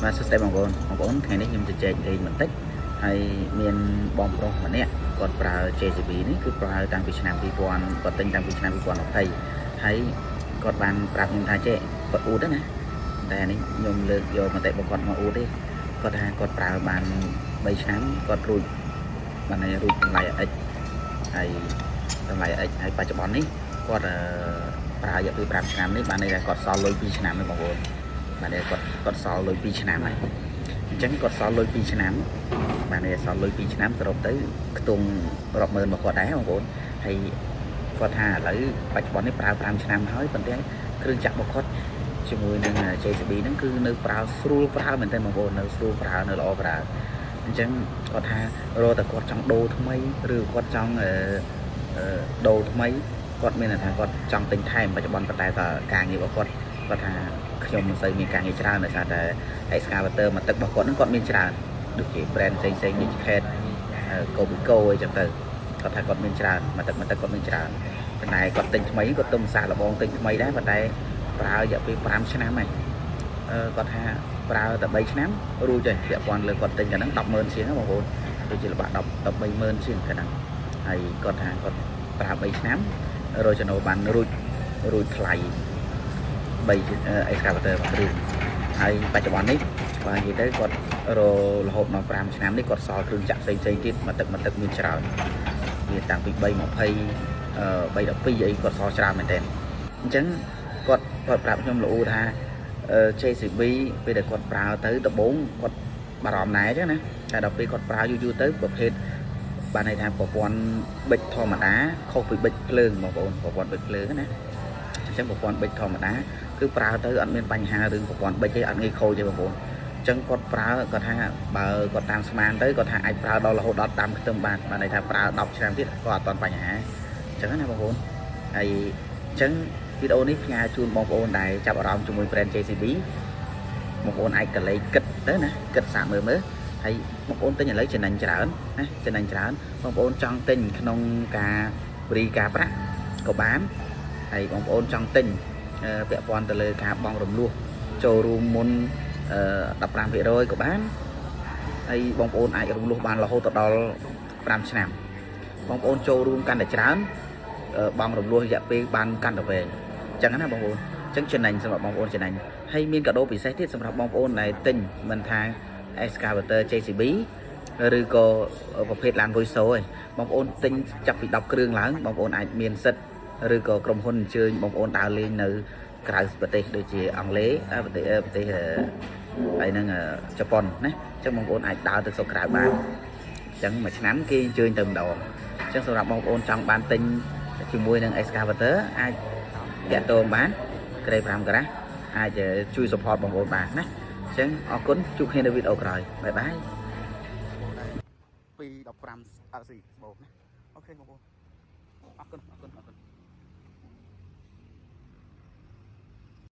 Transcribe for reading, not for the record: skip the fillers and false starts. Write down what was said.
và system bằng vốn ngày nay nhung chạy thì mình tích hay miền bom pro mà nè cònប្រើ JCB នេះគឺប្រើតាំងពីឆ្នាំ2000គាត់ទិញតាំងពីឆ្នាំ2020ហើយគាត់បានប្រាប់ខ្ញុំថាចេះគាត់អ៊ូតណាតែនេះខ្ញុំលើកយកមតិរបស់គាត់មកអ៊ូតទេគាត់ថាគាត់ប្រើបាន3ឆ្នាំគាត់រួចបានរួចតម្លៃ X ហើយតម្លៃ X ហើយបច្ចុប្បន្ននេះគាត់ប្រើរយៈពេល5ឆ្នាំនេះបានន័យថាគាត់សល់លុយ2ឆ្នាំហើយបងប្អូនបានន័យគាត់សល់លុយ2ឆ្នាំហើយអញ្ចឹងគាត់សល់លុយ2ឆ្នាំបានន័យសល់លុយ2ឆ្នាំសរុបទៅខ្ទង់រាប់ម៉ឺនមកគាត់ដែរបងប្អូនហើយគាត់ថាឥឡូវបច្ចុប្បន្ននេះប្រើ5ឆ្នាំហើយប៉ុន្តែគ្រឿងចាក់របស់គាត់ជាមួយនឹង JCB ហ្នឹងគឺនៅប្រើស្រួលប្រើមែនទែនបងប្អូននៅស្រួលប្រើនៅល្អប្រើអញ្ចឹងគាត់ថារកតែគាត់ចង់ដូរថ្មីឬគាត់ចង់ដូរថ្មីគាត់មានថាគាត់ចង់ទិញថែមបច្ចុប្បន្នប៉ុន្តែក៏ការងាររបស់គាត់ថាខ្ញុំមិនសូវមានការងារច្រើនដោយសារតែ excavator មកទឹករបស់គាត់ហ្នឹងគាត់មានច្រើនដូចជា brand ផ្សេងៗនេះ Cat Cobico អីចឹងទៅគាត់ថាគាត់មានច្រើនមកទឹកគាត់មានច្រើនប៉ុន្តែគាត់ទិញថ្មីគាត់ទុំសាកល្បងទិញថ្មីដែរប៉ុន្តែប្រើរយៈពេល5ឆ្នាំហើយគាត់ថាប្រើតែ3ឆ្នាំរួចហើយពាក់ព័ន្ធលើគាត់ទិញកាលហ្នឹង 100000 ជាងបងប្អូនដូចជាល្បាក់130000ជាងកាលហ្នឹងហើយគាត់ថាគាត់ប្រើ3ឆ្នាំរកចំណូលបានរួចថ្លៃ3 excavator មួយគ្រឿងហើយបច្ចុប្បន្ននេះបើនិយាយទៅគាត់រហូតដល់5ឆ្នាំនេះគាត់សល់គ្រឿងចាក់ផ្សេងទៀតមកទឹកមានច្រើនវាតាំងពី320 312អីគាត់សល់ច្រើនមែនទែនអញ្ចឹងគាត់ប្រាប់ខ្ញុំលោកថាJCB ពេលដែលគាត់ប្រើទៅដំបូងគាត់បារម្ភណែចឹងណាតែដល់ពេលគាត់ប្រើយូរទៅប្រភេទបានន័យថាប្រព័ន្ធប៊ិចធម្មតាខុសពីប៊ិចភ្លើងបងប្អូនប្រព័ន្ធប៊ិចភ្លើងណាអញ្ចឹងប្រព័ន្ធប៊ិចធម្មតាគឺប្រើទៅអត់មានបញ្ហារឿងប្រព័ន្ធប៊ិចទេអត់ងាយខូចទេបងប្អូនអញ្ចឹងគាត់ប្រើគាត់ថាបើគាត់តាមស្មានទៅគាត់ថាអាចប្រើដល់រហូតដល់តាមខ្ទឹមបានន័យថាប្រើ10ឆ្នាំទៀតក៏អត់ទាន់បញ្ហាអញ្ចឹងណាបងប្អូនហើយអញ្ចឹងវីដេអូនេះផ្ញើជូនបងប្អូនដែលចាប់អារម្មណ៍ជាមួយ brand JCB បងប្អូនអាចកលេចគិតទៅណាគិតសាកមើលហើយបងប្អូនទិញឥឡូវចំណេញច្រើនណាចំណេញច្រើនបងប្អូនចង់ទិញក្នុងការព្រីការប្រាក់ក៏បានហើយបងប្អូនចង់ទិញពាក់ព័ន្ធទៅលើការបង់រំលោះចូលរួមមុន15% ក៏បានហើយបងប្អូនអាចរំលោះបានរហូតដល់5ឆ្នាំបងប្អូនចូលរួមកាន់តែច្រើនបង់រំលោះរយៈពេលបានកាន់តែវែងអញ្ចឹងណាបងប្អូនអញ្ចឹងចំណេញសម្រាប់បងប្អូនចំណេញហើយមានកាដូពិសេសទៀតសម្រាប់បងប្អូនដែលទិញមិនថា excavator JCB ឬក៏ប្រភេទ Land Voiso ឯងបងប្អូនទិញចាប់ពី10គ្រឿងឡើងបងប្អូនអាចមានសិទ្ធឬក៏ក្រុមហ៊ុនអញ្ជើញបងប្អូនដើរលេងនៅក្រៅប្រទេសដូចជាអង់គ្លេសប្រទេសហើយនឹងជប៉ុនណាអញ្ចឹងបងប្អូនអាចដើរទៅស្រុកក្រៅបានអញ្ចឹងមួយឆ្នាំគេអញ្ជើញទៅម្ដងអញ្ចឹងសម្រាប់បងប្អូនចង់បានទិញជាមួយនឹង excavator អាចតាក់ទងបានក្រេ5ការ៉ាអាចជួយ support បងប្អូនបានណាអញ្ចឹងអរគុណជួបគ្នានៅវីដេអូក្រោយបាយបាយ215 RC បូកណាអូខេបងប្អូនអរគុណ